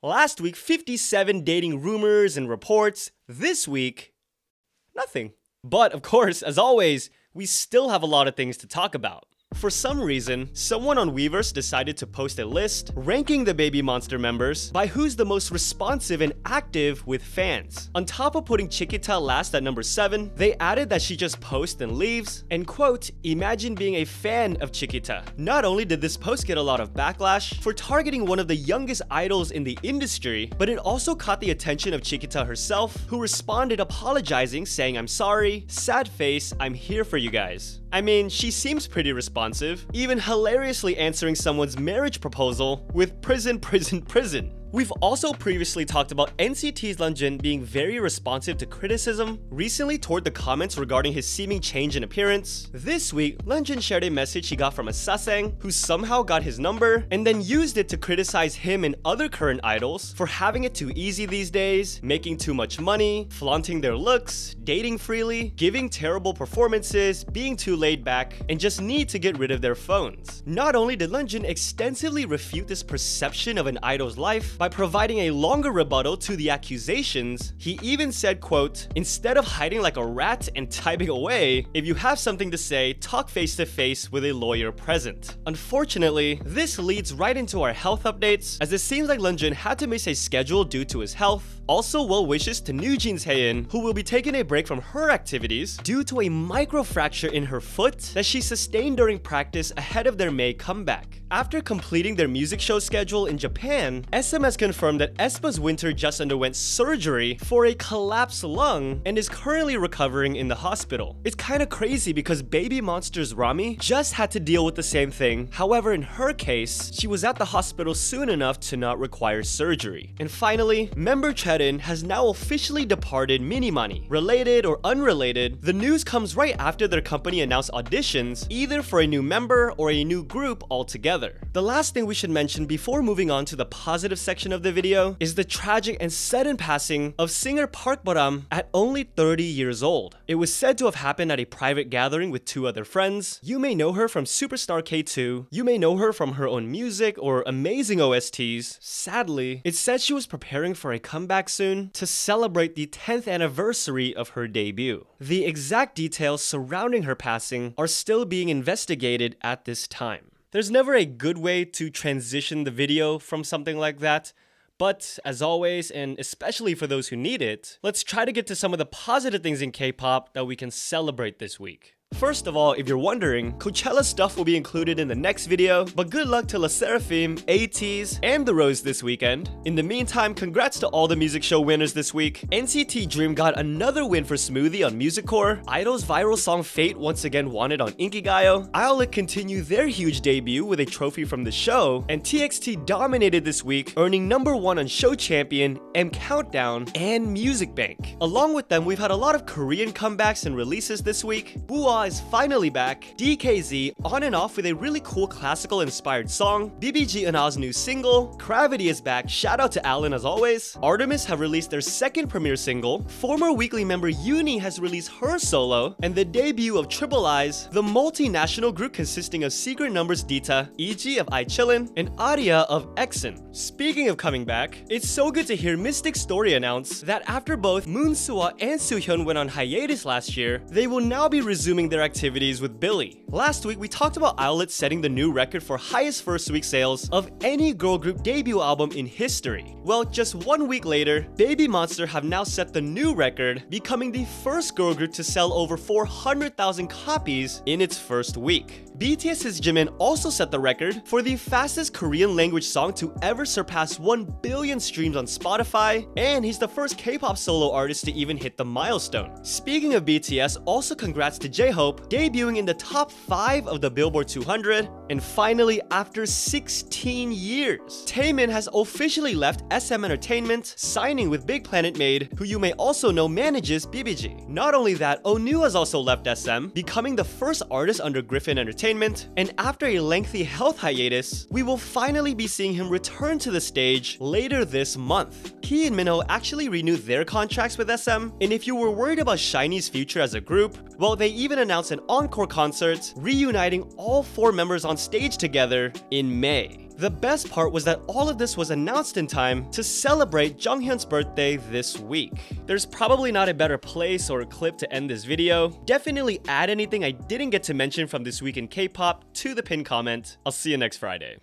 Last week, 57 dating rumors and reports. This week, nothing. But of course, as always, we still have a lot of things to talk about. For some reason, someone on Weverse decided to post a list ranking the BABYMONSTER members by who's the most responsive and active with fans. On top of putting CHIQUITA last at number 7, they added that she just posts and leaves, and quote, imagine being a fan of CHIQUITA. Not only did this post get a lot of backlash for targeting one of the youngest idols in the industry, but it also caught the attention of CHIQUITA herself, who responded apologizing, saying, I'm sorry, sad face, I'm here for you guys. I mean, she seems pretty responsive, even hilariously answering someone's marriage proposal with prison, prison, prison. We've also previously talked about NCT's RENJUN being very responsive to criticism recently toward the comments regarding his seeming change in appearance. This week, RENJUN shared a message he got from a SASAENG who somehow got his number and then used it to criticize him and other current idols for having it too easy these days, making too much money, flaunting their looks, dating freely, giving terrible performances, being too laid back, and just need to get rid of their phones. Not only did RENJUN extensively refute this perception of an idol's life by providing a longer rebuttal to the accusations, he even said, quote, instead of hiding like a rat and typing away, if you have something to say, talk face to face with a lawyer present. Unfortunately, this leads right into our health updates, as it seems like RENJUN had to miss a schedule due to his health. Also, well wishes to NewJeans HYEIN, who will be taking a break from her activities due to a microfracture in her foot that she sustained during practice ahead of their May comeback. After completing their music show schedule in Japan, SM has confirmed that aespa's winter just underwent surgery for a collapsed lung and is currently recovering in the hospital. It's kinda crazy because BABYMONSTER's RAMI just had to deal with the same thing. However, in her case, she was at the hospital soon enough to not require surgery. And finally, member Cherin has now officially departed MINIMANI. Related or unrelated, the news comes right after their company announced auditions either for a new member or a new group altogether. The last thing we should mention before moving on to the positive section of the video is the tragic and sudden passing of singer Park Bo-ram at only 30 years old. It was said to have happened at a private gathering with 2 other friends. You may know her from Superstar K2, you may know her from her own music or amazing OSTs. Sadly, it's said she was preparing for a comeback soon to celebrate the 10th anniversary of her debut. The exact details surrounding her passing are still being investigated at this time. There's never a good way to transition the video from something like that, but as always, and especially for those who need it, let's try to get to some of the positive things in K-pop that we can celebrate this week. First of all, if you're wondering, Coachella stuff will be included in the next video, but good luck to LE SSERAFIM, ATEEZ, and The Rose this weekend. In the meantime, congrats to all the music show winners this week. NCT Dream got another win for Smoothie on Music Core, IDLE's viral song Fate once again won it on Inkigayo, ILLIT continue their huge debut with a trophy from the show, and TXT dominated this week, earning #1 on Show Champion, M Countdown, and Music Bank. Along with them, we've had a lot of Korean comebacks and releases this week. BoA is finally back, DKZ on and off with a really cool classical inspired song, BBG EUNHA's new single, CRAVITY is back, shout out to Alan as always, ARTMS have released their second premiere single, former weekly member YOONIE has released her solo, and the debut of Triple Eyes, the multinational group consisting of Secret Numbers Dita, EG of I-CHILLIN, and Aria of EXON. Speaking of coming back, it's so good to hear Mystic Story announce that after both Moonsua and SUHYEON went on hiatus last year, they will now be resuming their activities with BILLIE. Last week, we talked about ILLIT setting the new record for highest first week sales of any girl group debut album in history. Well, just 1 week later, BABYMONSTER have now set the new record, becoming the first girl group to sell over 400,000 copies in its first week. BTS's Jimin also set the record for the fastest Korean language song to ever surpass 1 billion streams on Spotify, and he's the first K-pop solo artist to even hit the milestone. Speaking of BTS, also congrats to J-Hope, debuting in the top 5 of the Billboard 200, and finally, after 16 years, Taemin has officially left SM Entertainment, signing with Big Planet Made, who you may also know manages BBG. Not only that, Onew has also left SM, becoming the first artist under Griffin Entertainment, and after a lengthy health hiatus, we will finally be seeing him return to the stage later this month. Key and Minho actually renewed their contracts with SM, and if you were worried about SHINee's future as a group, well, they even announced an encore concert, reuniting all 4 members on stage together in May. The best part was that all of this was announced in time to celebrate Jonghyun's birthday this week. There's probably not a better place or clip to end this video. Definitely add anything I didn't get to mention from this week in K-pop to the pinned comment. I'll see you next Friday.